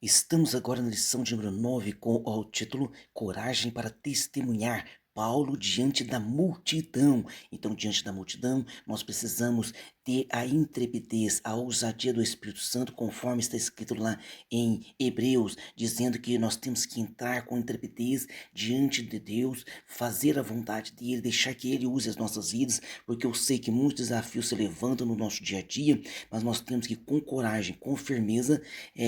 Estamos agora na lição de número 9 com o título Coragem para Testemunhar. Paulo diante da multidão. Então, diante da multidão, nós precisamos ter a intrepidez, a ousadia do Espírito Santo, conforme está escrito lá em Hebreus, dizendo que nós temos que entrar com intrepidez diante de Deus, fazer a vontade dele, deixar que ele use as nossas vidas, porque eu sei que muitos desafios se levantam no nosso dia a dia, mas nós temos que, com coragem, com firmeza,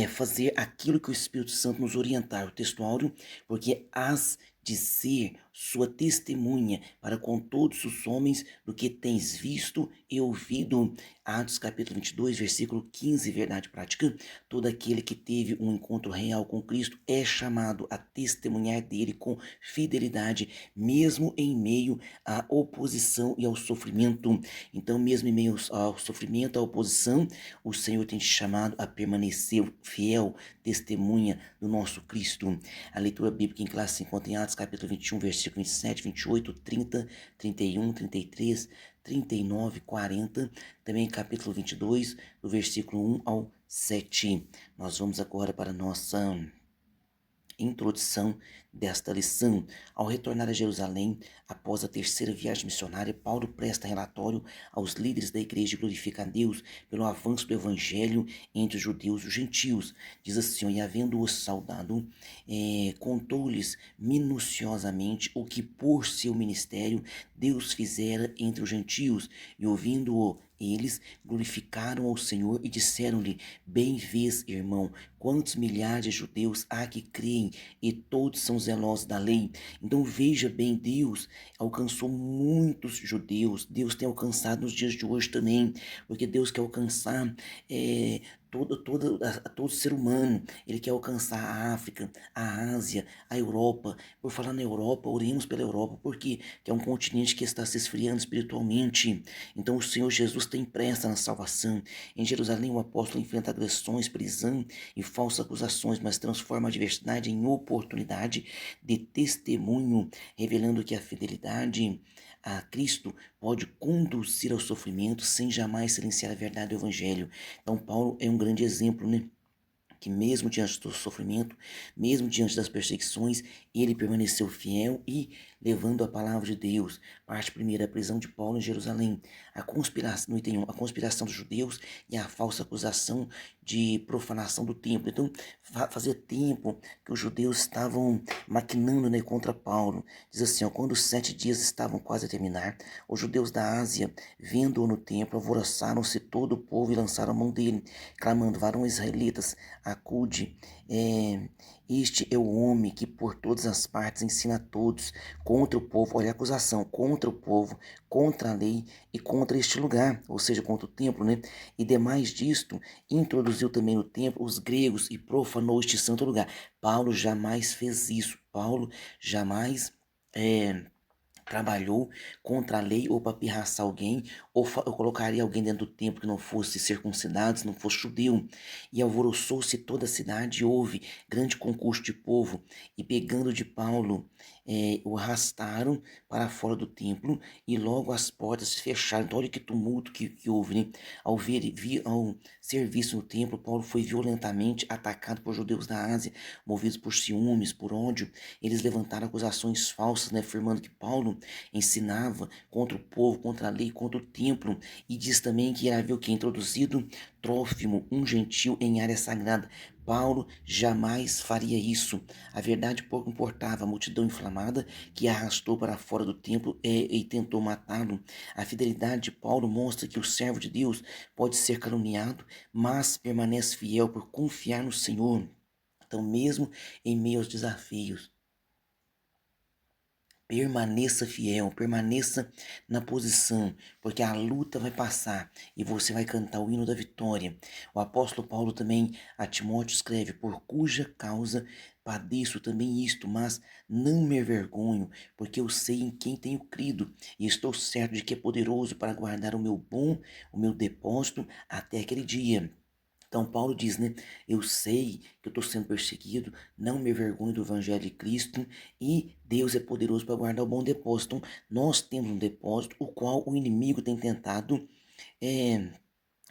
fazer aquilo que o Espírito Santo nos orientar, o textuário, porque has de ser sua testemunha para com todos os homens do que tens visto e ouvido. Atos capítulo 22, versículo 15, verdade prática. Todo aquele que teve um encontro real com Cristo é chamado a testemunhar dele com fidelidade, mesmo em meio à oposição e ao sofrimento. Então, mesmo em meio ao sofrimento, à oposição, o Senhor tem te chamado a permanecer fiel, testemunha do nosso Cristo. A leitura bíblica em classe se encontra em Atos capítulo 21, versículo 27, 28, 30, 31, 33, 39, 40. Também capítulo 22, do versículo 1 ao 7. Nós vamos agora para a nossa introdução desta lição. Ao retornar a Jerusalém, após a terceira viagem missionária, Paulo presta relatório aos líderes da igreja e glorifica a Deus pelo avanço do evangelho entre os judeus e os gentios. Diz assim: e havendo-os saudado, contou-lhes minuciosamente o que por seu ministério Deus fizera entre os gentios, e ouvindo-o eles glorificaram ao Senhor e disseram-lhe: bem vês, irmão, quantos milhares de judeus há que creem e todos são zelosos da lei. Então veja bem, Deus alcançou muitos judeus, Deus tem alcançado nos dias de hoje também, porque Deus quer alcançar todo ser humano. Ele quer alcançar a África, a Ásia, a Europa. Por falar na Europa, oremos pela Europa, porque é um continente que está se esfriando espiritualmente. Então o Senhor Jesus tem pressa na salvação. Em Jerusalém, o apóstolo enfrenta agressões, prisão e falsas acusações, mas transforma a adversidade em oportunidade de testemunho, revelando que a fidelidade a Cristo pode conduzir ao sofrimento sem jamais silenciar a verdade do Evangelho. Então, Paulo é um grande exemplo, né? Que mesmo diante do sofrimento, mesmo diante das perseguições, ele permaneceu fiel e levando a palavra de Deus. Parte primeira, a prisão de Paulo em Jerusalém, a conspiração, no item 1, a conspiração dos judeus e a falsa acusação de profanação do templo. Então, fazia tempo que os judeus estavam maquinando, né, contra Paulo. Diz assim, ó, quando os 7 dias estavam quase a terminar, os judeus da Ásia, vendo-o no templo, alvoroçaram-se todo o povo e lançaram a mão dele, clamando: varões israelitas, acude, este é o homem que por todas as partes ensina a todos contra o povo, olha a acusação, contra o povo, contra a lei e contra este lugar, ou seja, contra o templo, né? E demais disto, introduziu também no templo os gregos e profanou este santo lugar. Paulo jamais fez isso, Paulo jamais trabalhou contra a lei ou para pirraçar alguém, ou colocaria alguém dentro do templo que não fosse circuncidado, se não fosse judeu. E alvoroçou-se toda a cidade, e houve grande concurso de povo, e pegando de Paulo, o arrastaram para fora do templo, e logo as portas se fecharam. Então olha que tumulto que houve, né? Ao ser visto no templo, Paulo foi violentamente atacado por judeus da Ásia, movidos por ciúmes, por ódio. Eles levantaram acusações falsas, né, afirmando que Paulo ensinava contra o povo, contra a lei, contra o templo, e diz também que havia o que? Introduzido Trófimo, um gentil em área sagrada. Paulo jamais faria isso. A verdade pouco importava, a multidão inflamada que arrastou para fora do templo e tentou matá-lo. A fidelidade de Paulo mostra que o servo de Deus pode ser caluniado, mas permanece fiel por confiar no Senhor. Então, mesmo em meio aos desafios, permaneça fiel, permaneça na posição, porque a luta vai passar e você vai cantar o hino da vitória. O apóstolo Paulo também a Timóteo escreve: por cuja causa padeço também isto, mas não me envergonho, porque eu sei em quem tenho crido e estou certo de que é poderoso para guardar o meu depósito até aquele dia. Então Paulo diz, né? Eu sei que eu estou sendo perseguido, não me envergonho do evangelho de Cristo e Deus é poderoso para guardar o bom depósito. Então, nós temos um depósito o qual o inimigo tem tentado é,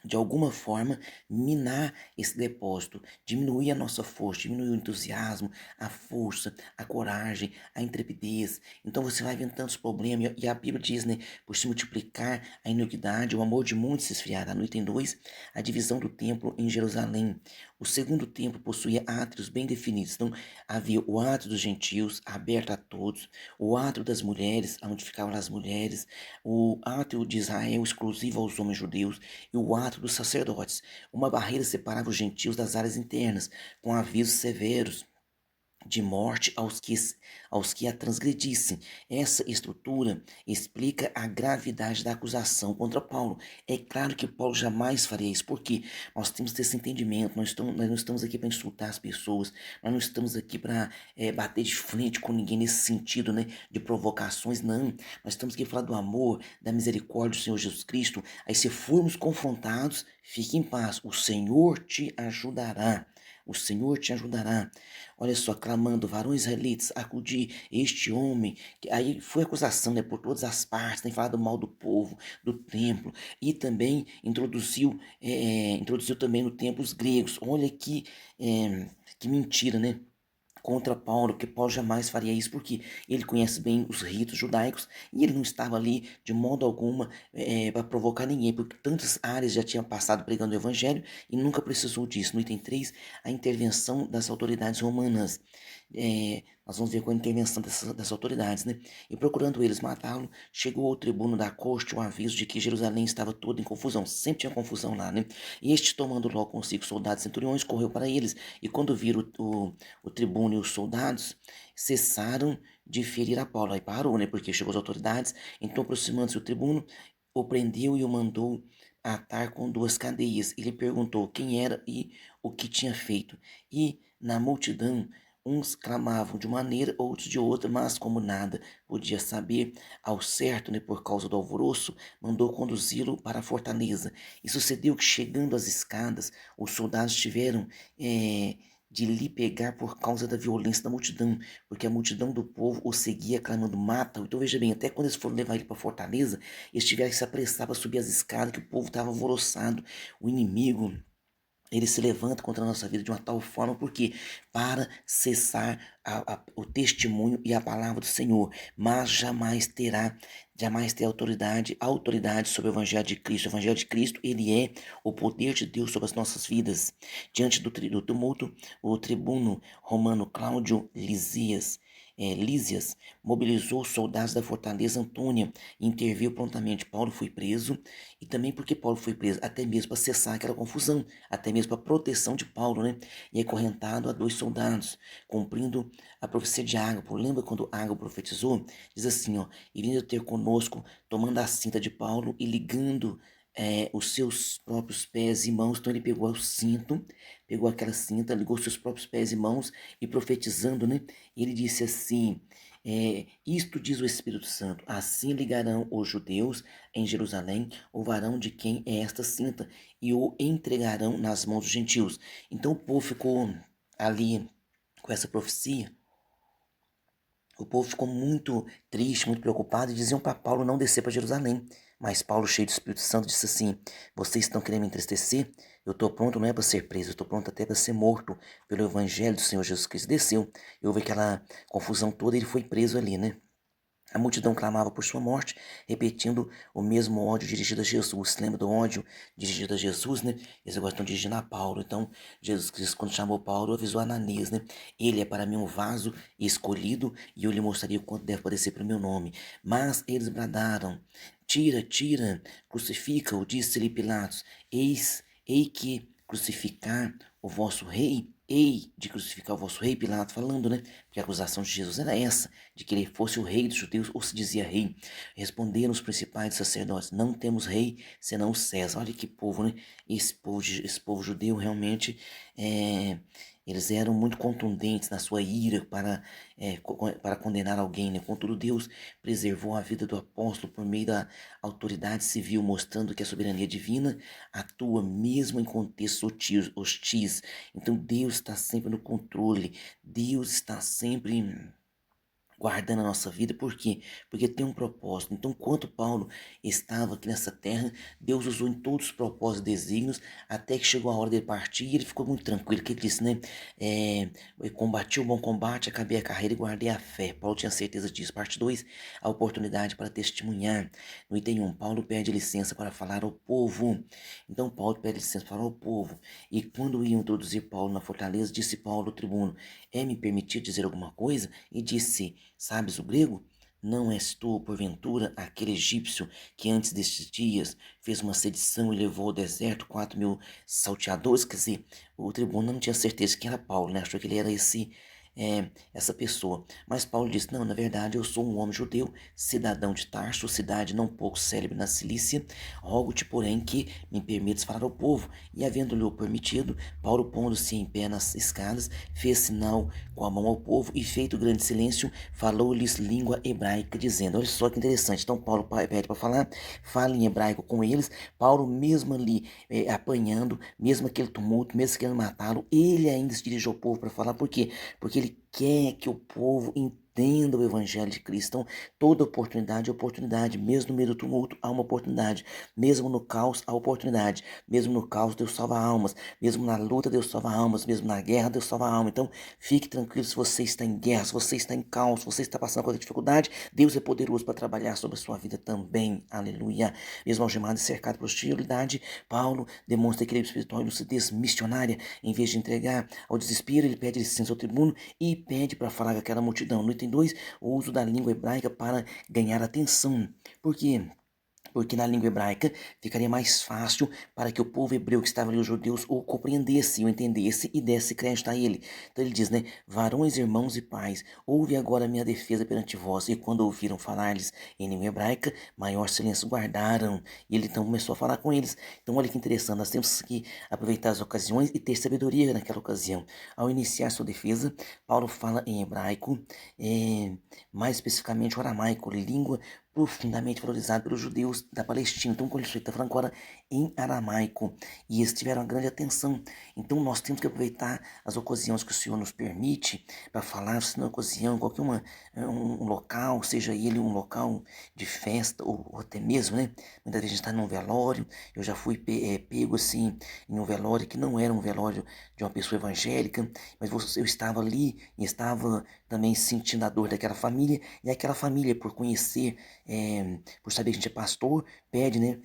de alguma forma, minar esse depósito, diminuir a nossa força, diminuir o entusiasmo, a força, a coragem, a intrepidez. Então você vai vendo tantos problemas, e a Bíblia diz, né, por se multiplicar a iniquidade, o amor de muitos se esfriará. No item 2, a divisão do templo em Jerusalém. O segundo templo possuía átrios bem definidos. Então, havia o átrio dos gentios, aberto a todos, o átrio das mulheres, onde ficavam as mulheres, o átrio de Israel, exclusivo aos homens judeus, e o átrio dos sacerdotes. Uma barreira separava os gentios das áreas internas, com avisos severos de morte aos que a transgredissem. Essa estrutura explica a gravidade da acusação contra Paulo. É claro que Paulo jamais faria isso, porque nós temos que ter esse entendimento, nós não estamos aqui para insultar as pessoas, nós não estamos aqui para bater de frente com ninguém nesse sentido, né, de provocações, não. Nós estamos aqui para falar do amor, da misericórdia do Senhor Jesus Cristo. Aí se formos confrontados, fique em paz, o Senhor te ajudará. O Senhor te ajudará. Olha só, clamando, varões israelitas, acudi este homem. Aí foi acusação, né, por todas as partes, tem falado mal do povo, do templo. E também introduziu também no templo os gregos. Olha que mentira, né? Contra Paulo, porque Paulo jamais faria isso, porque ele conhece bem os ritos judaicos e ele não estava ali de modo alguma para provocar ninguém, porque tantas áreas já tinham passado pregando o evangelho e nunca precisou disso. No item 3, a intervenção das autoridades romanas. Nós vamos ver com a intervenção das autoridades, né? E procurando eles matá-lo, chegou ao tribuno da corte o aviso de que Jerusalém estava toda em confusão. Sempre tinha confusão lá, né? E este, tomando logo consigo soldados e centuriões, correu para eles. E quando viram o tribuno e os soldados, cessaram de ferir a Paulo. Aí parou, né? Porque chegou as autoridades. Então, aproximando-se o tribuno, o prendeu e o mandou atar com 2 cadeias. Ele perguntou quem era e o que tinha feito. E na multidão, uns clamavam de uma maneira, outros de outra, mas como nada podia saber ao certo, né, por causa do alvoroço, mandou conduzi-lo para a fortaleza. E sucedeu que, chegando às escadas, os soldados tiveram de lhe pegar por causa da violência da multidão, porque a multidão do povo o seguia clamando, mata-o. Então veja bem, até quando eles foram levar ele para a fortaleza, eles tiveram que se apressar para subir as escadas, que o povo estava alvoroçado, o inimigo, ele se levanta contra a nossa vida de uma tal forma, porque para cessar o testemunho e a palavra do Senhor, mas jamais ter autoridade sobre o Evangelho de Cristo. O Evangelho de Cristo, ele é o poder de Deus sobre as nossas vidas. Diante do tumulto, o tribuno romano Cláudio Lísias mobilizou os soldados da fortaleza Antônia e interviu prontamente. Paulo foi preso, e também porque Paulo foi preso, até mesmo para cessar aquela confusão, até mesmo para proteção de Paulo, né? E acorrentado a 2 soldados, cumprindo a profecia de Ágabo. Lembra quando Ágabo profetizou? Diz assim, ó, e vindo ter conosco, tomando a cinta de Paulo e ligando os seus próprios pés e mãos. Então ele pegou o cinto, pegou aquela cinta, ligou seus próprios pés e mãos e profetizando, né? Ele disse assim, isto diz o Espírito Santo, assim ligarão os judeus em Jerusalém o varão de quem é esta cinta e o entregarão nas mãos dos gentios. Então o povo ficou ali com essa profecia. O povo ficou muito triste, muito preocupado e diziam para Paulo não descer para Jerusalém. Mas Paulo, cheio do Espírito Santo, disse assim: vocês estão querendo me entristecer? Eu estou pronto não é para ser preso, eu estou pronto até para ser morto pelo Evangelho do Senhor Jesus Cristo. Desceu. E houve aquela confusão toda e ele foi preso ali, né? A multidão clamava por sua morte, repetindo o mesmo ódio dirigido a Jesus. Lembra do ódio dirigido a Jesus, né? Eles agora estão dirigindo a Paulo. Então, Jesus Cristo, quando chamou Paulo, avisou a Ananias, né? Ele é para mim um vaso escolhido e eu lhe mostraria o quanto deve padecer pelo meu nome. Mas eles bradaram: tira, tira, crucifica-o, disse-lhe Pilatos. Ei que crucificar o vosso rei. Ei de crucificar o vosso rei, Pilatos falando, né? Porque a acusação de Jesus era essa, de que ele fosse o rei dos judeus, ou se dizia rei. Responderam os principais sacerdotes: não temos rei senão César. Olha que povo, né? Esse povo judeu realmente, eles eram muito contundentes na sua ira para condenar alguém, né? Contudo, Deus preservou a vida do apóstolo por meio da autoridade civil, mostrando que a soberania divina atua mesmo em contextos hostis. Então Deus está sempre no controle, Deus está sempre guardando a nossa vida, por quê? Porque tem um propósito. Então, enquanto Paulo estava aqui nessa terra, Deus usou em todos os propósitos e desígnios, até que chegou a hora dele partir, e ele ficou muito tranquilo, que ele disse, né? Eu combati o bom combate, acabei a carreira e guardei a fé. Paulo tinha certeza disso. Parte 2, a oportunidade para testemunhar. No item 1, Paulo pede licença para falar ao povo. Então, Paulo pede licença para falar ao povo. E quando iam introduzir Paulo na fortaleza, disse Paulo ao tribuno, é-me permitido dizer alguma coisa? E disse, sabes o grego? Não és tu, porventura, aquele egípcio que antes destes dias fez uma sedição e levou ao deserto 4.000 salteadores? Quer dizer, o tribuno não tinha certeza que era Paulo, né? Achou que ele era essa pessoa. Mas Paulo disse, não, na verdade eu sou um homem judeu, cidadão de Tarso, cidade não pouco célebre na Cilícia. Rogo-te, porém, que me permitas falar ao povo. E havendo-lhe o permitido, Paulo, pondo-se em pé nas escadas, fez sinal com a mão ao povo e, feito grande silêncio, falou-lhes língua hebraica, dizendo, olha só que interessante, então Paulo pede para falar, fala em hebraico com eles, Paulo mesmo ali apanhando, mesmo aquele tumulto, mesmo querendo matá-lo, ele ainda se dirige ao povo para falar, por quê? Porque ele quer que o povo entenda o evangelho de Cristo. Então, toda oportunidade é oportunidade, mesmo no meio do tumulto há uma oportunidade, mesmo no caos há oportunidade, mesmo no caos Deus salva almas, mesmo na luta Deus salva almas, mesmo na guerra Deus salva alma. Então, fique tranquilo se você está em guerra, se você está em caos, se você está passando por dificuldade, Deus é poderoso para trabalhar sobre a sua vida também. Aleluia. Mesmo algemado e cercado por hostilidade, Paulo demonstra equilíbrio espiritual e lucidez missionária. Em vez de entregar ao desespero, ele pede licença ao tribuno e pede para falar com aquela multidão. No item 2, o uso da língua hebraica para ganhar atenção. Por quê? Porque na língua hebraica ficaria mais fácil para que o povo hebreu que estava ali, os judeus, o compreendesse, o entendesse e desse crédito a ele. Então ele diz, né? Varões, irmãos e pais, ouve agora a minha defesa perante vós. E quando ouviram falar-lhes em língua hebraica, maior silêncio guardaram. E ele então começou a falar com eles. Então olha que interessante, nós temos que aproveitar as ocasiões e ter sabedoria naquela ocasião. Ao iniciar sua defesa, Paulo fala em hebraico, mais especificamente o aramaico, língua profundamente valorizado pelos judeus da Palestina. Então, quando ele está falando agora em aramaico, e eles tiveram uma grande atenção. Então, nós temos que aproveitar as ocasiões que o Senhor nos permite para falar, se não é ocasião, qualquer um local, seja ele um local de festa ou até mesmo, né? Muitas vezes a gente está num velório, eu já fui pego assim em um velório que não era um velório de uma pessoa evangélica, mas eu estava ali e estava também sentindo a dor daquela família, e aquela família, por conhecer por saber que a gente é pastor, pede, né,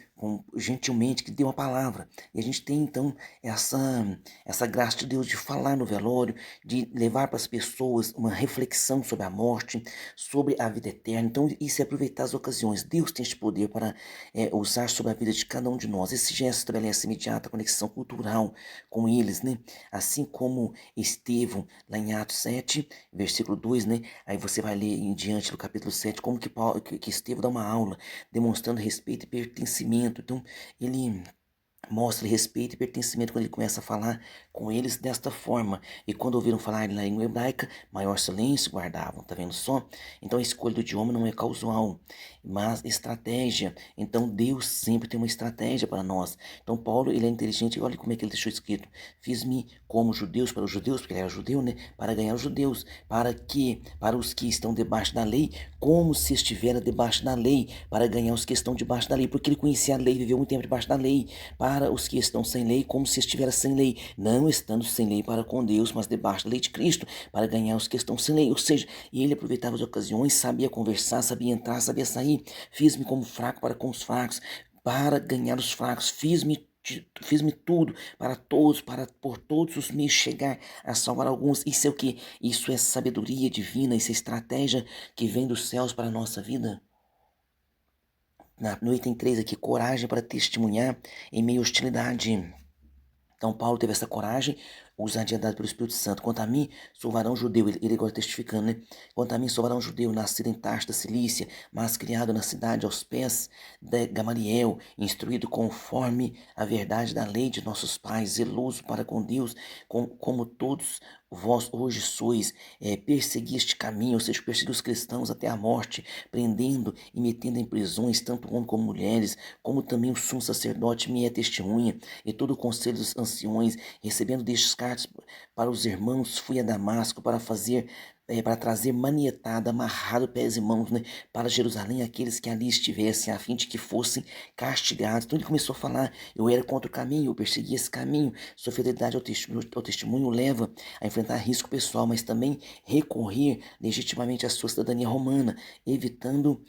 gentilmente que dê uma palavra. E a gente tem, então, essa graça de Deus de falar no velório, de levar para as pessoas uma reflexão sobre a morte, sobre a vida eterna. Então, isso é aproveitar as ocasiões. Deus tem este poder para usar sobre a vida de cada um de nós. Esse gesto estabelece imediata conexão cultural com eles, né? Assim como Estevão, lá em Atos 7, versículo 2, né? Aí você vai ler em diante do capítulo 7 como que Estevão dá uma aula demonstrando respeito e pertencimento. Então, ele mostra respeito e pertencimento quando ele começa a falar com eles desta forma. E quando ouviram falar na língua hebraica, maior silêncio guardavam. Tá vendo só? Então a escolha do idioma não é casual, mas estratégia. Então Deus sempre tem uma estratégia para nós. Então Paulo, ele é inteligente. Olha como é que ele deixou escrito. Fiz-me como judeus para os judeus, porque ele era judeu, né? Para ganhar os judeus. Para os que estão debaixo da lei, como se estivera debaixo da lei, para ganhar os que estão debaixo da lei. Porque ele conhecia a lei, viveu muito tempo debaixo da lei. Para os que estão sem lei, como se estivera sem lei, não estando sem lei para com Deus, mas debaixo da lei de Cristo, para ganhar os que estão sem lei. Ou seja, ele aproveitava as ocasiões, sabia conversar, sabia entrar, sabia sair. Fiz-me como fraco para com os fracos, para ganhar os fracos. Fiz-me tudo para todos, para por todos os meios chegar a salvar alguns. Isso é o que? Isso é sabedoria divina, isso é estratégia que vem dos céus para a nossa vida. No item 3 aqui, coragem para testemunhar em meio à hostilidade. Então Paulo teve essa coragem, ousadia dada pelo Espírito Santo. Quanto a mim, sou varão judeu, ele agora testificando, né? Quanto a mim, sou varão judeu, nascido em Tarso da Cilícia, mas criado na cidade aos pés de Gamaliel, instruído conforme a verdade da lei de nossos pais, zeloso para com Deus, como todos vós hoje sois, persegui este caminho, ou seja, persegui os cristãos até a morte, prendendo e metendo em prisões tanto homens como mulheres, como também o sumo sacerdote me é testemunha, e todo o conselho dos anciões, recebendo destes cartas para os irmãos, fui a Damasco para fazer para trazer manietado, amarrado pés e mãos, né, para Jerusalém aqueles que ali estivessem, a fim de que fossem castigados. Então ele começou a falar: eu era contra o caminho, eu persegui esse caminho. Sua fidelidade ao testemunho leva a enfrentar risco pessoal, mas também recorrer legitimamente à sua cidadania romana, evitando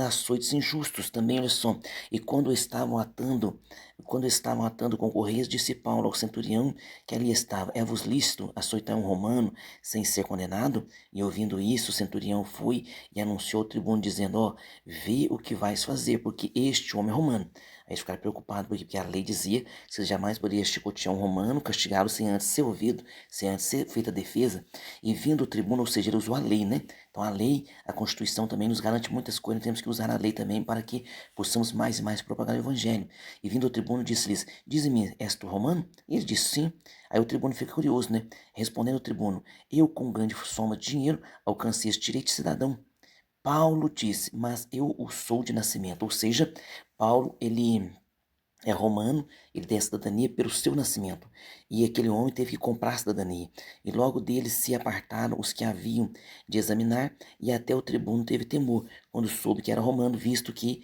açoites injustos também, olha só. E quando estavam atando com correias, disse Paulo ao centurião que ali estava: é-vos lícito açoitar um romano sem ser condenado? E ouvindo isso, o centurião foi e anunciou ao tribuno, dizendo: ó, vê o que vais fazer, porque este homem é romano. Aí eles ficaram preocupados, porque a lei dizia que você jamais poderia chicotear um romano, castigá-lo sem antes ser ouvido, sem antes ser feita a defesa. E vindo o tribuno, ou seja, ele usou a lei, né? Então a lei, a Constituição também nos garante muitas coisas, temos que usar a lei também para que possamos mais e mais propagar o Evangelho. E vindo o tribuno, disse-lhes: dize-me, és tu romano? E ele disse: sim. Aí o tribuno fica curioso, né? Respondendo o tribuno: eu, com grande soma de dinheiro, alcancei este direito de cidadão. Paulo disse: mas eu o sou de nascimento. Ou seja, Paulo, ele é romano, ele tem a cidadania pelo seu nascimento. E aquele homem teve que comprar a cidadania. E logo dele se apartaram os que haviam de examinar, e até o tribuno teve temor, quando soube que era romano, visto que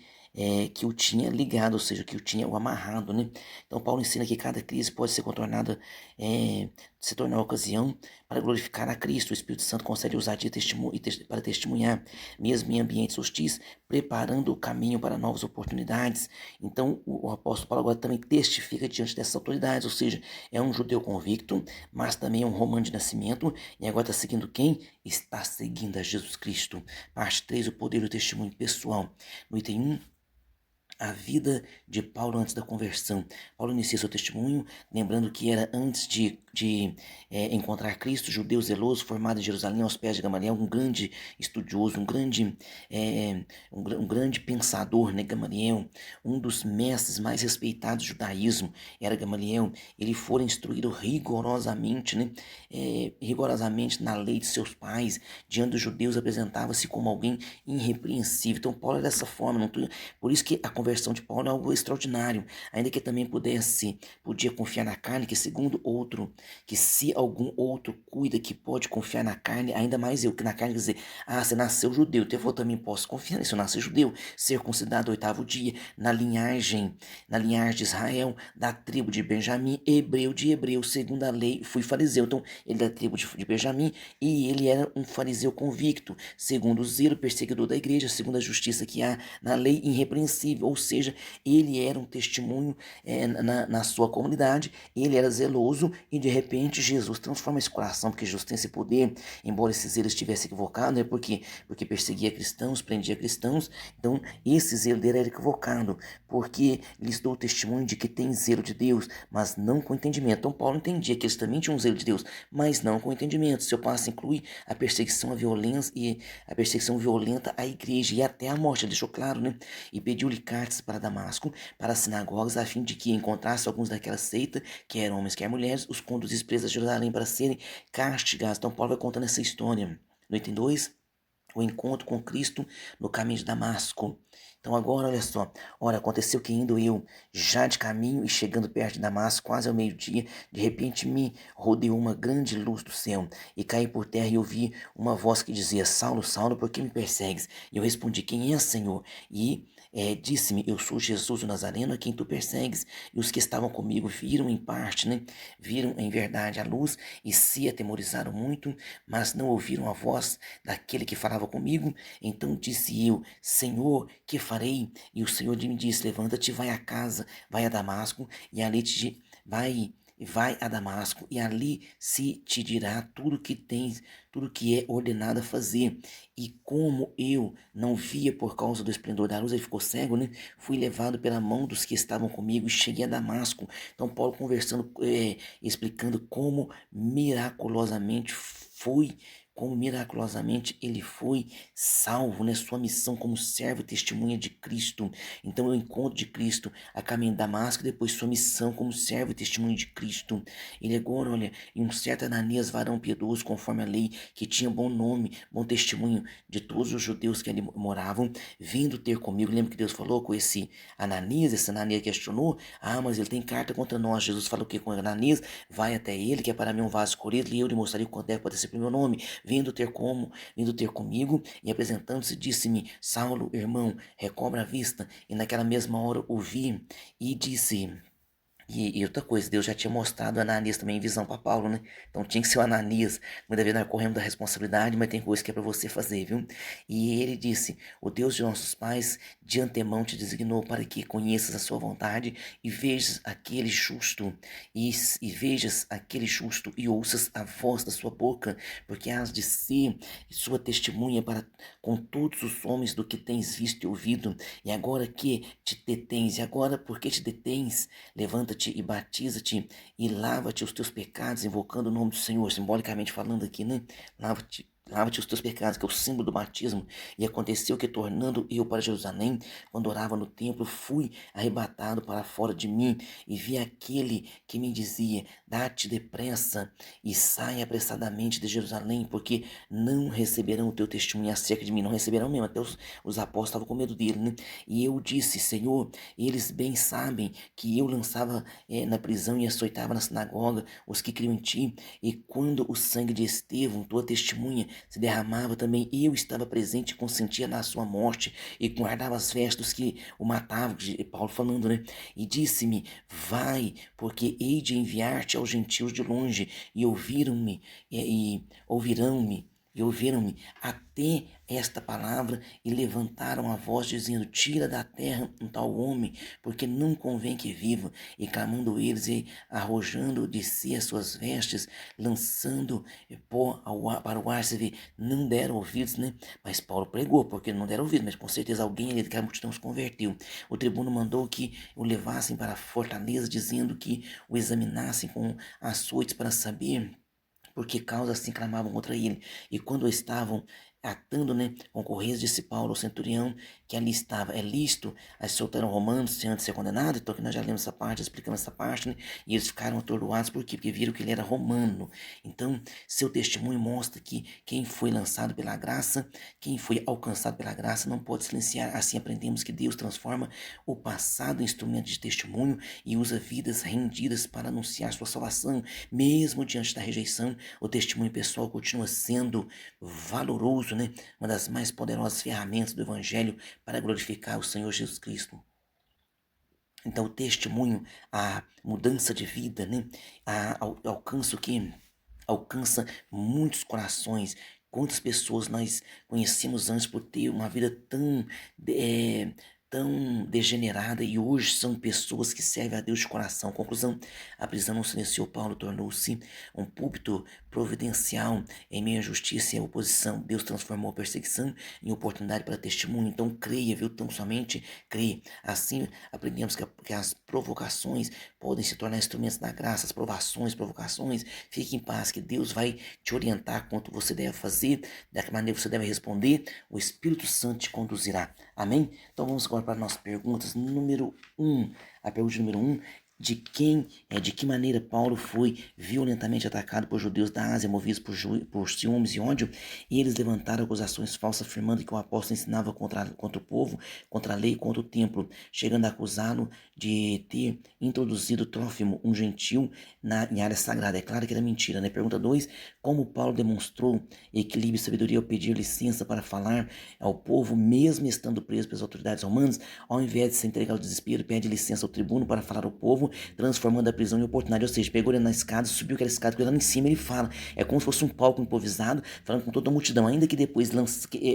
o tinha ligado, ou seja, que o tinha o amarrado, né? Então Paulo ensina que cada crise pode ser contornada, se tornar uma ocasião para glorificar a Cristo. O Espírito Santo consegue usar de para testemunhar, mesmo em ambientes hostis, preparando o caminho para novas oportunidades. Então, o apóstolo Paulo agora também testifica diante dessas autoridades, ou seja, é um judeu convicto, mas também é um romano de nascimento, e agora está seguindo quem? Está seguindo a Jesus Cristo. Parte 3: o poder do testemunho pessoal. No item 1, a vida de Paulo antes da conversão. Paulo inicia seu testemunho, lembrando que era antes de encontrar Cristo, judeu zeloso, formado em Jerusalém, aos pés de Gamaliel, um grande estudioso, um grande pensador, né? Gamaliel, um dos mestres mais respeitados do judaísmo, era Gamaliel. Ele fora instruído rigorosamente, né? Rigorosamente na lei de seus pais, diante dos judeus apresentava-se como alguém irrepreensível. Então Paulo era dessa forma, não por isso que a conversão de Paulo é algo extraordinário, ainda que também podia confiar na carne, que se algum outro cuida que pode confiar na carne, ainda mais eu, que na carne quer dizer: você nasceu judeu, então eu também posso confiar nisso, eu nasci judeu, circuncidado ao 8º dia, na linhagem de Israel, da tribo de Benjamim, hebreu de hebreu, segundo a lei, fui fariseu. Então, ele é da tribo de Benjamim, e ele era um fariseu convicto, segundo o zelo, perseguidor da igreja, segundo a justiça que há na lei, irrepreensível. Ou seja, ele era um testemunho na sua comunidade, ele era zeloso, e de repente Jesus transforma esse coração, porque Jesus tem esse poder, embora esse zelo estivesse equivocado, né? Porque perseguia cristãos, prendia cristãos. Então esse zelo dele era equivocado, porque lhes dou testemunho de que tem zelo de Deus, mas não com entendimento. Então Paulo entendia que eles também tinham um zelo de Deus, mas não com entendimento. Seu passo inclui a perseguição à violência e a perseguição violenta à igreja e até a morte. Ele deixou claro, né? E pediu-lhe cartas para Damasco, para as sinagogas, a fim de que encontrasse alguns daquela seita, quer homens, quer mulheres, os conduzisse presos a Jerusalém para serem castigados. Então Paulo vai contando essa história. No item 2, o encontro com Cristo no caminho de Damasco. Então agora, olha só, ora, aconteceu que indo eu já de caminho e chegando perto de Damasco, quase ao meio-dia, de repente me rodeou uma grande luz do céu, e caí por terra e ouvi uma voz que dizia: Saulo, Saulo, por que me persegues? E eu respondi: quem és, Senhor? E disse-me: eu sou Jesus o Nazareno, a quem tu persegues. E os que estavam comigo viram em parte, né? Viram em verdade a luz e se atemorizaram muito, mas não ouviram a voz daquele que falava comigo. Então disse eu: Senhor, que farei? E o Senhor me disse: levanta-te, vai a casa, vai a Damasco, e ali vai a Damasco, e ali se te dirá tudo que tens, tudo que é ordenado a fazer. E como eu não via por causa do esplendor da luz, ele ficou cego, né? Fui levado pela mão dos que estavam comigo e cheguei a Damasco. Então Paulo conversando, explicando como miraculosamente foi como miraculosamente ele foi salvo, né? Sua missão como servo e testemunha de Cristo. Então, o encontro de Cristo a caminho de Damasco, depois sua missão como servo e testemunha de Cristo. Ele agora, olha, em um certo Ananias, varão piedoso, conforme a lei, que tinha bom nome, bom testemunho de todos os judeus que ali moravam, vindo ter comigo. Lembra que Deus falou com esse Ananias? Esse Ananias questionou: ah, mas ele tem carta contra nós. Jesus falou que com Ananias, vai até ele, que é para mim um vaso escolhido, e eu lhe mostrarei quanto deve acontecer pelo meu nome, vindo ter comigo, e apresentando-se, disse-me: Saulo, irmão, recobra a vista. E naquela mesma hora ouvi e disse. E outra coisa, Deus já tinha mostrado Ananias também em visão para Paulo, né? Então tinha que ser o Ananias. Muitas vezes nós corremos da responsabilidade, mas tem coisa que é para você fazer, viu? E ele disse: O Deus de nossos pais de antemão te designou para que conheças a sua vontade e vejas aquele justo, vejas aquele justo e ouças a voz da sua boca, porque has de ser sua testemunha para com todos os homens do que tens visto e ouvido. E agora que te detens, e agora porque te detens, levanta-te e batiza-te e lava-te os teus pecados, invocando o nome do Senhor, simbolicamente falando aqui, né? Lava-te os teus pecados, que é o símbolo do batismo. E aconteceu que, tornando eu para Jerusalém, quando orava no templo, fui arrebatado para fora de mim e vi aquele que me dizia: dá-te depressa e sai apressadamente de Jerusalém, porque não receberão o teu testemunho acerca de mim. Não receberão mesmo, até os apóstolos estavam com medo dele, né? E eu disse: Senhor, eles bem sabem que eu lançava na prisão e açoitava na sinagoga os que criam em ti. E quando o sangue de Estevão, tua testemunha, se derramava também, eu estava presente e consentia na sua morte e guardava as vestes dos que o matavam. Paulo falando, né? E disse-me: vai, porque hei de enviar-te aos gentios de longe, e ouviram-me até esta palavra, e levantaram a voz, dizendo: tira da terra um tal homem, porque não convém que viva. E clamando eles e arrojando de si as suas vestes, lançando pó para o ar, você vê, não deram ouvidos, né? Mas Paulo pregou, porque não deram ouvidos, mas com certeza alguém ali daquela multidão se converteu. O tribuno mandou que o levassem para a fortaleza, dizendo que o examinassem com açoites para saber por que causa assim clamavam contra ele. E quando estavam atando, né, concorrência, disse Paulo ao centurião que ali estava: é lícito a soltar um romano sem antes ser condenado? Então aqui nós já lemos essa parte, explicamos essa parte, né? E eles ficaram atordoados, por quê? Porque viram que ele era romano. Então, seu testemunho mostra que quem foi lançado pela graça, quem foi alcançado pela graça, não pode silenciar. Assim aprendemos que Deus transforma o passado em instrumento de testemunho e usa vidas rendidas para anunciar sua salvação. Mesmo diante da rejeição, o testemunho pessoal continua sendo valoroso, né? Uma das mais poderosas ferramentas do Evangelho para glorificar o Senhor Jesus Cristo. Então, o testemunho, a mudança de vida, né? Alcança o quê? Alcança muitos corações. Quantas pessoas nós conhecemos antes por ter uma vida tão degenerada, e hoje são pessoas que servem a Deus de coração. Conclusão: a prisão não silenciou Paulo, tornou-se um púlpito providencial em meio à justiça e à oposição. Deus transformou a perseguição em oportunidade para testemunho. Então creia, viu? Tão somente creia. Assim aprendemos que as provocações podem se tornar instrumentos da graça. As provocações, fique em paz, que Deus vai te orientar quanto você deve fazer, da que maneira você deve responder. O Espírito Santo te conduzirá. Amém? Então vamos agora para as nossas perguntas. Número 1. A pergunta número 1: de que maneira Paulo foi violentamente atacado por judeus da Ásia, movidos por ciúmes e ódio? E eles levantaram acusações falsas, afirmando que o apóstolo ensinava contra o povo, contra a lei e contra o templo, chegando a acusá-lo de ter introduzido Trófimo, um gentil, em área sagrada. É claro que era mentira, né? Pergunta 2: como Paulo demonstrou equilíbrio e sabedoria ao pedir licença para falar ao povo, mesmo estando preso pelas autoridades romanas? Ao invés de se entregar ao desespero, pede licença ao tribuno para falar ao povo, transformando a prisão em oportunidade. Ou seja, pegou ele na escada, subiu aquela escada, lá em cima ele fala. É como se fosse um palco improvisado, falando com toda a multidão. Ainda que depois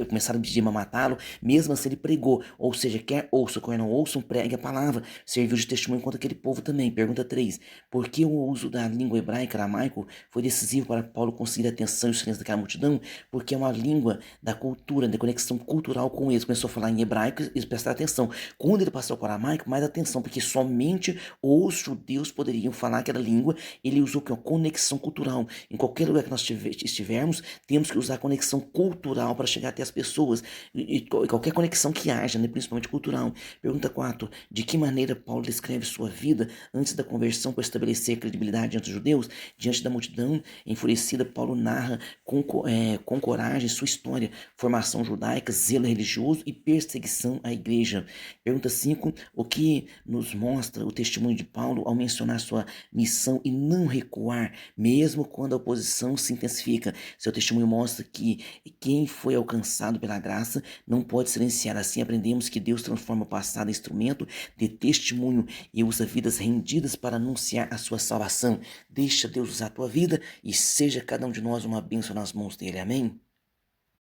começaram a pedir para matá-lo, mesmo assim ele pregou. Ou seja, quer ouçam, quer não ouçam, pregue a palavra. Serviu de testemunho contra aquele povo também. Pergunta 3: por que o uso da língua hebraica, aramaico, foi decisivo para Paulo conseguir a atenção e o silêncio daquela multidão? Porque é uma língua da cultura, da conexão cultural com eles. Começou a falar em hebraico, eles prestaram atenção. Quando ele passou para o aramaico, mais atenção, porque somente o os judeus poderiam falar aquela língua, ele usou que é uma conexão cultural. Em qualquer lugar que nós estivermos, temos que usar conexão cultural para chegar até as pessoas. E qualquer conexão que haja, né, principalmente cultural. Pergunta 4. De que maneira Paulo descreve sua vida antes da conversão para estabelecer credibilidade diante dos judeus? Diante da multidão enfurecida, Paulo narra com coragem sua história, formação judaica, zelo religioso e perseguição à igreja. Pergunta 5. O que nos mostra o testemunho de Paulo ao mencionar sua missão e não recuar, mesmo quando a oposição se intensifica? Seu testemunho mostra que quem foi alcançado pela graça não pode silenciar. Assim aprendemos que Deus transforma o passado em instrumento de testemunho e usa vidas rendidas para anunciar a sua salvação. Deixa Deus usar a tua vida e seja cada um de nós uma bênção nas mãos dele. Amém?